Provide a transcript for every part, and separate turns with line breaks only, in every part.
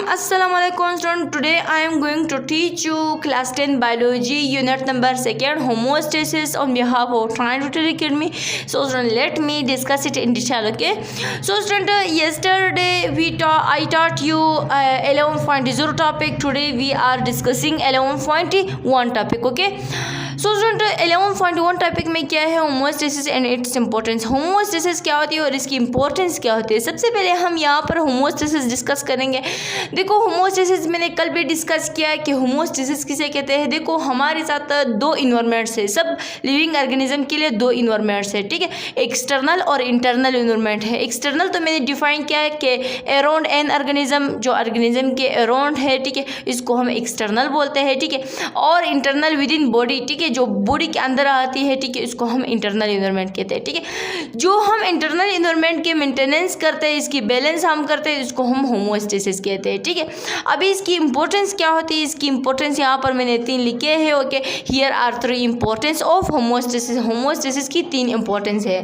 Assalamualaikum student. Today I am going to teach you class 10 biology unit number 2 homeostasis on behalf of Trine Tutor Academy. So student, let me discuss it in detail. Okay. So student, yesterday I taught you 11.0 topic. Today we are discussing 11.1 topic. Okay. So student 11.1 topic में क्या है homeostasis and its importance. Homeostasis क्या होती है और इसकी importance क्या होती है। सबसे पहले हम यहाँ पर होमोस्टेसिस डिस्कस करेंगे। देखो होमोस्टेसिस मैंने कल भी डिस्कस किया कि होमोस्टेसिस किसे कहते हैं। देखो हमारे साथ दो इन्वायरमेंट्स है, सब लिविंग ऑर्गेनिज्म के लिए दो इन्वायरमेंट्स है, ठीक है। एक्सटर्नल और इंटरनल इन्वायरमेंट है। एक्सटर्नल तो मैंने डिफाइन किया है कि अराउंड एन ऑर्गेनिज्म, जो ऑर्गेनिज्म के अराउंड है, ठीक है, इसको हम एक्सटर्नल बोलते हैं, ठीक है। और इंटरनल विद इन बॉडी, ठीक है, जो बॉडी के अंदर आती है, ठीक है, इसको हम इंटरनल इन्वायरमेंट कहते हैं, ठीक है। जो हम इंटरनल इन्वायरमेंट के मेंटेनेंस करते हैं, इसकी बैलेंस हम करते हैं, इसको हम होमोस्टेसिस कहते हैं, ठीक है। अभी इसकी इंपॉर्टेंस क्या होती है, इसकी इंपॉर्टेंस यहाँ पर मैंने 3 लिखे हैं। Okay, here are 3 importance of homeostasis. Homeostasis की 3 इंपॉर्टेंस है।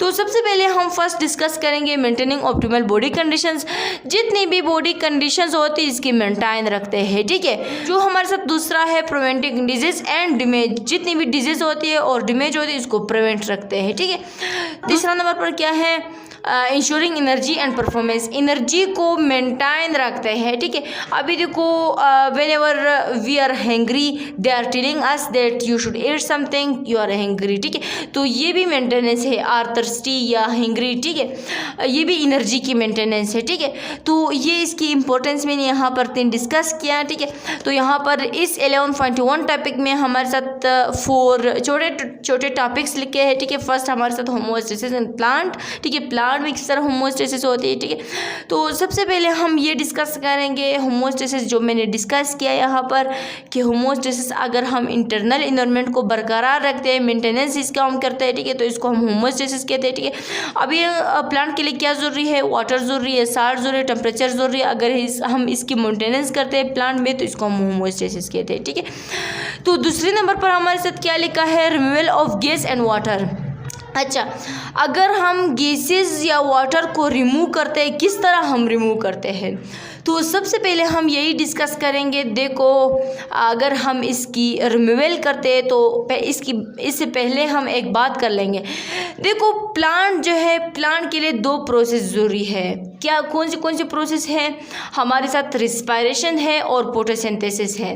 तो सबसे पहले हम फर्स्ट डिस्कस करेंगे मेंटेनिंग ऑप्टिमल बॉडी कंडीशंस। जितनी भी बॉडी कंडीशंस होती है इसकी मेंटेन रखते हैं, ठीक है। जो हमारे साथ दूसरा है प्रिवेंटिंग डिजीज एंड डैमेज। जितनी भी डिजीज होती है और डैमेज होती है इसको प्रिवेंट रखते हैं, ठीक है। तीसरा नंबर पर क्या है, ensuring energy and performance. Energy को मेंटेन रखते हैं, ठीक है। अभी देखो whenever we are hungry they are telling us that you should eat something, you are hungry, ठीक है। तो ये भी मेंटेनेंस है, आर थर्स्टी या हैंग्री, ठीक है, ये भी एनर्जी की मेंटेनेंस है, ठीक है। तो ये इसकी इंपॉर्टेंस मैंने यहाँ पर 3 डिस्कस किया, ठीक है। तो यहाँ पर इस 11.1 टॉपिक में हमारे साथ 4 छोटे टॉपिक्स लिखे हैं, ठीक है। फर्स्ट हमारे साथ होमोस्टेसिस इन प्लांट, ठीक है, प्लांट में किस तरह होमोस्टेसिस होती है, ठीक है। तो सबसे पहले हम ये डिस्कस करेंगे होमोस्टेसिस, जो मैंने डिस्कस किया यहाँ पर कि होमोस्टेसिस अगर हम इंटरनल इन्वायरमेंट को बरकरार रखते हैं, मेंटेनेंस इसका हम करते हैं, ठीक है, तो इसको हम होमोस्टेसिस कहते हैं, ठीक है। अभी प्लांट के लिए क्या ज़रूरी है, वाटर ज़रूरी है, साल्ट ज़रूरी है, टेम्परेचर ज़रूरी है। अगर हम इसकी मेंटेनेंस करते हैं प्लांट में तो इसको हम होमोस्टेसिस कहते हैं, ठीक है। तो दूसरे नंबर पर हमारे साथ क्या लिखा है, removal of gas and water. अच्छा, अगर हम गैसेस या वाटर को रिमूव करते हैं, किस तरह हम रिमूव करते हैं, तो सबसे पहले हम यही डिस्कस करेंगे। देखो अगर हम इसकी रिमूवल करते हैं तो इससे पहले हम एक बात कर लेंगे। देखो प्लांट जो है, प्लांट के लिए 2 प्रोसेस ज़रूरी है। क्या कौन सी प्रोसेस है, हमारे साथ रिस्पायरेशन है और फोटोसिंथेसिस है।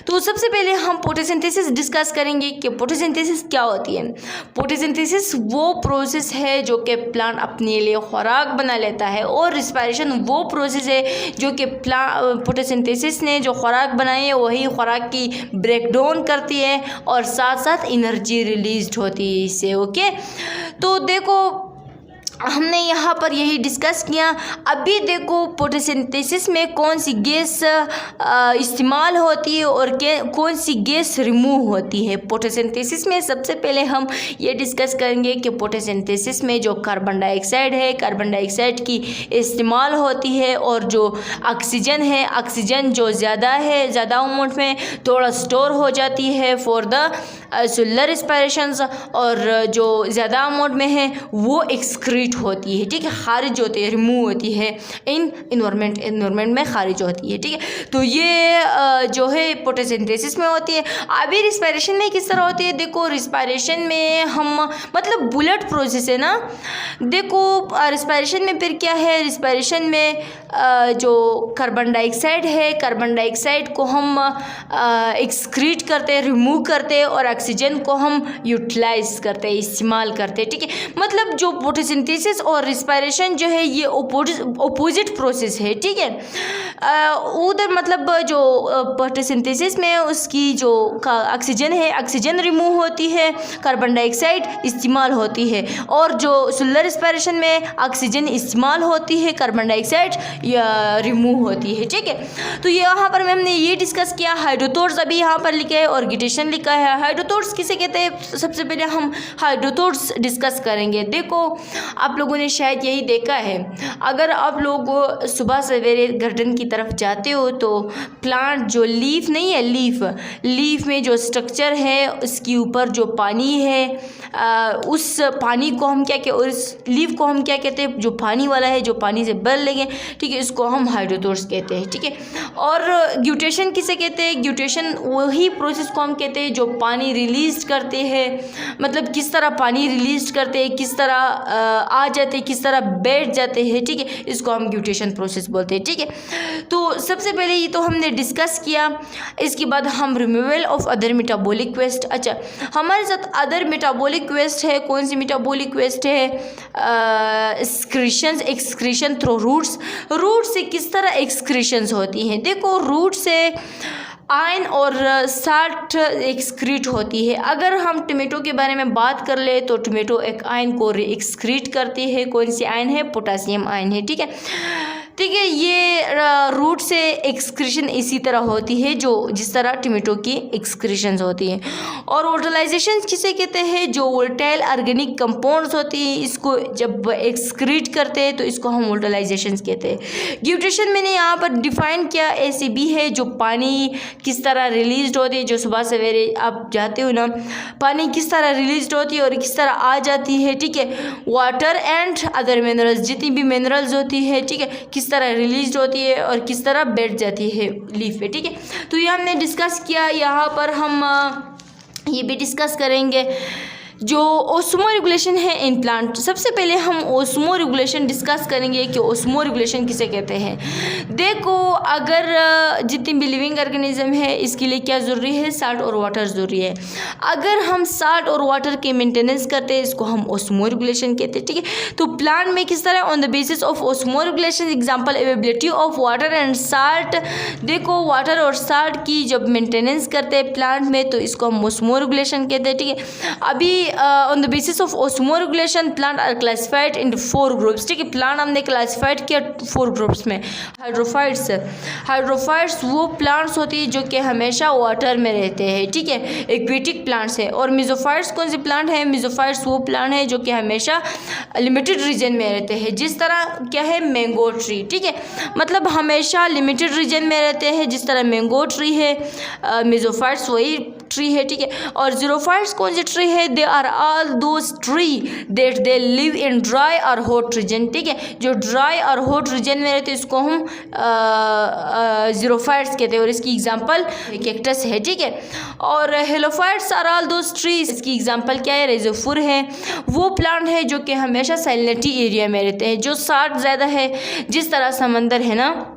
तो सबसे पहले हम फोटोसिंथेसिस डिस्कस करेंगे कि फोटोसिंथेसिस क्या होती है। फोटोसिंथेसिस वो प्रोसेस है जो कि प्लांट अपने लिए खुराक बना लेता है, और रिस्पायरेशन वो प्रोसेस है जो कि फोटोसिंथेसिस ने जो खुराक बनाई है वही खुराक की ब्रेक डाउन करती है और साथ साथ एनर्जी रिलीज होती है इससे। ओके, तो देखो हमने यहाँ पर यही डिस्कस किया। अभी देखो फोटोसिंथेसिस में कौन सी गैस इस्तेमाल होती है और कौन सी गैस रिमूव होती है। फोटोसिंथेसिस में सबसे पहले हम ये डिस्कस करेंगे कि फोटोसिंथेसिस में जो कार्बन डाइऑक्साइड है, कार्बन डाइऑक्साइड की इस्तेमाल होती है, और जो ऑक्सीजन है, ऑक्सीजन जो ज़्यादा है, ज़्यादा अमाउंट में थोड़ा स्टोर हो जाती है फॉर द सोलर रिस्पायरेशंस, और जो ज़्यादा अमाउंट में है वो एक्सक्रीट होती है, ठीक है, खारिज होती है, रिमूव होती है इन इन्वायरमेंट में खारिज होती है, ठीक है। तो ये जो है फोटोसिंथेसिस में होती है। अभी रिस्पायरेशन में किस तरह होती है, देखो रिस्पायरेशन में हम मतलब बुलेट प्रोसेस है ना। देखो रिस्पायरेशन में फिर क्या है, रिस्पायरेशन में जो कार्बन डाइऑक्साइड है, कार्बन डाइऑक्साइड को हम एक्सक्रीट करते हैं, रिमूव करते हैं, और ऑक्सीजन को हम यूटिलाइज करते हैं, इस्तेमाल करते हैं, ठीक है। मतलब जो फोटोसिंथेसिस और रिस्पायरेशन जो है ये ओपोजिट प्रोसेस है, ठीक है। उधर मतलब जो फोटोसिंथेसिस में उसकी जो ऑक्सीजन है, ऑक्सीजन रिमूव होती है, कार्बन डाइऑक्साइड इस्तेमाल होती है, और जो सोलर रिस्पायरेशन में ऑक्सीजन इस्तेमाल होती है, कार्बन डाइऑक्साइड रिमूव होती है, ठीक है। तो यहाँ पर हमने ये डिस्कस किया। हाइड्रोथोर्स अभी यहाँ पर लिखा है और गिटेशन लिखा है। हाइड्रोथोर हाइड्रोथोट्स किसे कहते हैं? सबसे पहले हम हाइड्रोथोट्स डिस्कस करेंगे। देखो, आप लोगों ने शायद यही देखा है, अगर आप लोग सुबह सवेरे गार्डन की तरफ जाते हो तो प्लांट जो लीफ नहीं है, लीफ में जो स्ट्रक्चर है उसके ऊपर जो पानी है, उस पानी को हम क्या कहते हैं, उस लीफ को हम क्या कहते हैं? जो पानी वाला है, जो पानी से भर लेंगे, ठीक है, इसको हम हाइड्रोथोट्स कहते हैं, ठीक है। और ग्यूटेशन किसे कहते हैं? ग्यूटेशन वही प्रोसेस को हम कहते हैं जो पानी रिलीज करते हैं, मतलब किस तरह पानी रिलीज करते हैं, किस तरह आ जाते हैं, किस तरह बैठ जाते हैं, ठीक है, इसको हम ग्यूटेशन प्रोसेस बोलते हैं, ठीक है। तो सबसे पहले ये तो हमने डिस्कस किया। इसके बाद हम removal of other metabolic waste. अच्छा, हमारे साथ अदर मेटाबॉलिक वेस्ट है। कौन सी मेटाबॉलिक वेस्ट है? Excretion through roots. रूट से किस तरह एक्सक्रीशंस होती हैं? देखो, रूट से आयन और साल्ट एक्सक्रीट होती है। अगर हम टमेटो के बारे में बात कर ले तो टमेटो एक आयन को एक्सक्रीट करती है। कौन सी आयन है? पोटासियम आयन है, ठीक है। ठीक है, ये रूट से एक्सक्रीशन इसी तरह होती है जो जिस तरह टमेटो की एक्सक्रीशंस होती हैं। और वोल्टाइजेशन किसे कहते हैं? जो वोल्टाइल ऑर्गेनिक कंपाउंड्स होती हैं, इसको जब एक्सक्रीट करते हैं तो इसको हम वोल्टाइजेशन कहते हैं। ग्यूटेशन मैंने यहाँ पर डिफाइन किया, ACB है, जो पानी किस तरह रिलीज होती है, जो सुबह सवेरे आप जाते हो ना, पानी किस तरह रिलीज होती है और किस तरह आ जाती है, ठीक है। वाटर एंड अदर मिनरल्स, जितनी भी मिनरल्स होती है, ठीक है, किस तरह रिलीज होती है और किस तरह बैठ जाती है लीफ पे, ठीक है। तो ये हमने डिस्कस किया। यहाँ पर हम ये भी डिस्कस करेंगे जो ओस्मो रेगुलेशन है इन प्लांट। सबसे पहले हम ओस्मो रेगुलेशन डिस्कस करेंगे कि ओस्मो रेगुलेशन किसे कहते हैं। देखो, अगर जितनी भी लिविंग ऑर्गेनिज्म है इसके लिए क्या ज़रूरी है? साल्ट और वाटर ज़रूरी है। अगर हम साल्ट और वाटर के मेंटेनेंस करते हैं, इसको हम ओस्मो रेगुलेशन कहते हैं, ठीक है। तो प्लांट में किस तरह on the basis of osmo regulation, example availability of water and salt. देखो, वाटर और साल्ट की जब मेंटेनेंस करते हैं प्लांट में तो इसको हम ओस्मो रेगुलेशन कहते हैं, ठीक है। अभी on the basis of osmo regulation plant are classified into 4 groups, ठीक है। प्लांट हमने क्लासिफाइड किया 4 ग्रुप्स में। हाइड्रोफाइट्स वो प्लांट्स होती है जो कि हमेशा वाटर में रहते हैं, ठीक है, एक्वेटिक प्लांट्स है। और मेसोफाइट्स कौन से प्लांट है? मेसोफाइट्स वो प्लांट है जो कि हमेशा लिमिटेड रीजन में रहते हैं, जिस तरह क्या है मैंगो ट्री, ठीक है, मतलब हमेशा लिमिटेड रीजन में रहते हैं, जिस तरह मैंगो ट्री है। मेसोफाइट्स वही ट्री है, ठीक है। और जीरोफाइट्स कौन सी ट्री है? They are all those tree that they live in dry और हॉट रीजन, ठीक है, जो ड्राई और हॉट रीजन में रहते हैं इसको हम जीरोफाइट्स कहते हैं। और इसकी एग्जांपल कैक्टस है, ठीक है। और halophytes are all those trees, इसकी एग्जांपल क्या है? रेजोफुर है, वो प्लांट है जो कि हमेशा सैलिनिटी एरिया में रहते हैं, जो साल्ट ज़्यादा है, जिस तरह समंदर है ना।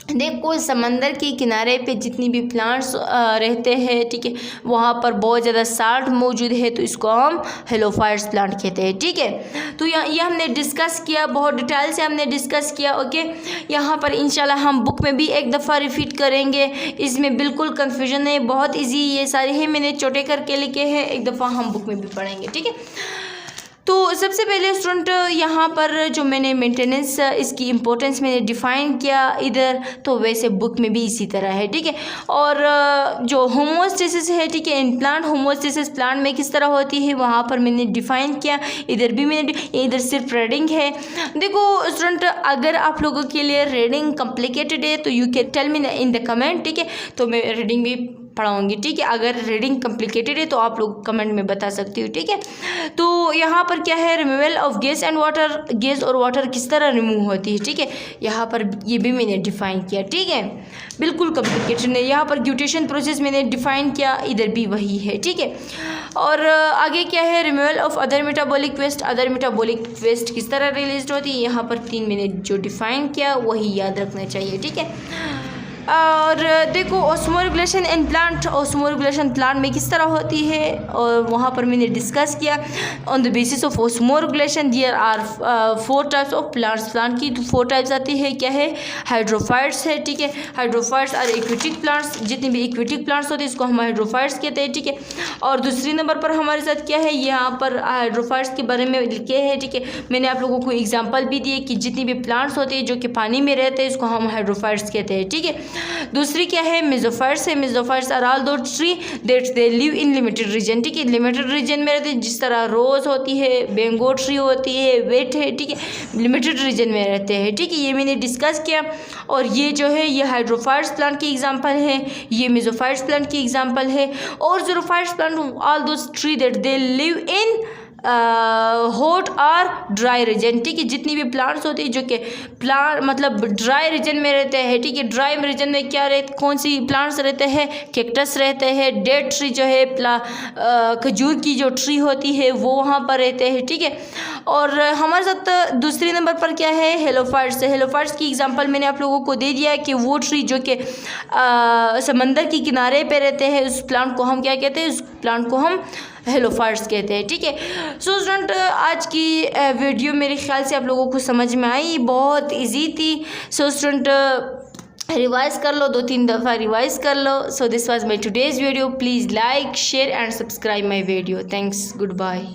देखो, समंदर के किनारे पे जितनी भी प्लांट्स रहते हैं, ठीक है, वहाँ पर बहुत ज़्यादा साल्ट मौजूद है, तो इसको हम हेलोफाइट्स प्लांट कहते हैं, ठीक है। तो ये हमने डिस्कस किया, बहुत डिटेल से हमने डिस्कस किया, ओके। यहाँ पर इंशाल्लाह हम बुक में भी एक दफ़ा रिपीट करेंगे, इसमें बिल्कुल कन्फ्यूजन है, बहुत ईजी ये सारे हैं, मैंने छोटे करके लिखे हैं, एक दफ़ा हम बुक में भी पढ़ेंगे, ठीक है। तो सबसे पहले स्टूडेंट यहाँ पर जो मैंने मेंटेनेंस इसकी इम्पोर्टेंस मैंने डिफ़ाइन किया इधर, तो वैसे बुक में भी इसी तरह है, ठीक है। और जो होमोस्टेसिस है, ठीक है, इन प्लांट होमोस्टेसिस प्लांट में किस तरह होती है वहाँ पर मैंने डिफ़ाइन किया, इधर भी मैंने, इधर सिर्फ रीडिंग है। देखो स्टूडेंट, अगर आप लोगों के लिए रीडिंग कॉम्प्लिकेटेड है तो you can tell me in the comment, ठीक है, तो मैं रीडिंग भी पढ़ाऊँगी, ठीक है। अगर रीडिंग कॉम्प्लिकेटेड है तो आप लोग कमेंट में बता सकती हो, ठीक है। तो यहाँ पर क्या है? Removal of gas and water, gas और वाटर किस तरह रिमूव होती है, ठीक है, यहाँ पर ये भी मैंने डिफ़ाइन किया, ठीक है, बिल्कुल कॉम्प्लिकेटेड नहीं। यहाँ पर ग्यूटेशन प्रोसेस मैंने डिफ़ाइन किया, इधर भी वही है, ठीक है। और आगे क्या है? Removal of other metabolic waste, other metabolic waste किस तरह रिलीज होती है, यहाँ पर 3 मैंने जो डिफ़ाइन किया वही याद रखना चाहिए, ठीक है। और देखो, osmo regulation in plant, osmo regulation plant में किस तरह होती है और वहाँ पर मैंने डिस्कस किया। On the basis of osmoregulation there are 4 types of plants, plant की 4 टाइप्स आती है, क्या है? हाइड्रोफाइट्स है, ठीक है, हाइड्रोफाइट्स आर एक्वेटिक प्लांट्स, जितने भी एक्वेटिक प्लांट्स होते हैं इसको हम हाइड्रोफाइट्स कहते हैं, ठीक है। और दूसरी नंबर पर हमारे साथ क्या है? यहाँ पर हाइड्रोफाइट्स के बारे में लिखे हैं, ठीक है, मैंने आप लोगों को एग्जाम्पल भी दिए कि जितनी भी प्लांट्स होते हैं जो कि पानी में रहते हैं इसको हम हाइड्रोफाइट्स कहते हैं, ठीक है। दूसरी क्या है, मेसोफाइट्स है। Mesophytes are all those tree that they live in limited region, ठीक है, लिमिटेड रीजन में रहते हैं, जिस तरह रोज़ होती है, बेंगो ट्री होती है, वेट है, ठीक है, लिमिटेड रीजन में रहते हैं, ठीक है, ये मैंने डिस्कस किया। और ये जो है ये हाइड्रोफाइट्स प्लांट की एग्जांपल है, ये मेसोफाइट्स प्लांट की एग्जांपल है। और xerophytes plant all those tree that they live in hot और ड्राई रीजन, ठीक है, जितनी भी प्लांट्स होती है जो कि प्लांट मतलब ड्राई रीजन में रहते हैं, ठीक है, ड्राई रीजन में क्या रहते, कौन सी प्लांट्स रहते हैं, कैक्टस रहते हैं, डेड ट्री जो है खजूर की जो ट्री होती है वो वहाँ पर रहते हैं, ठीक है। और हमारे साथ दूसरे नंबर पर क्या है, हेलोफाइट्स। हेलोफाइट्स की एग्जांपल मैंने आप लोगों को दे दिया है कि वो ट्री जो कि समंदर के किनारे पे रहते हैं, उस प्लांट को हम क्या कहते हैं, उस प्लांट को हम हेलोफाइट्स कहते हैं, ठीक है। सो स्टूडेंट, आज की वीडियो मेरे ख्याल से आप लोगों को समझ में आई, बहुत इजी थी। सो स्टूडेंट, रिवाइज कर लो, 2-3 दफ़ा रिवाइज कर लो। So this was my today's video, please like share and subscribe my video. Thanks, good bye.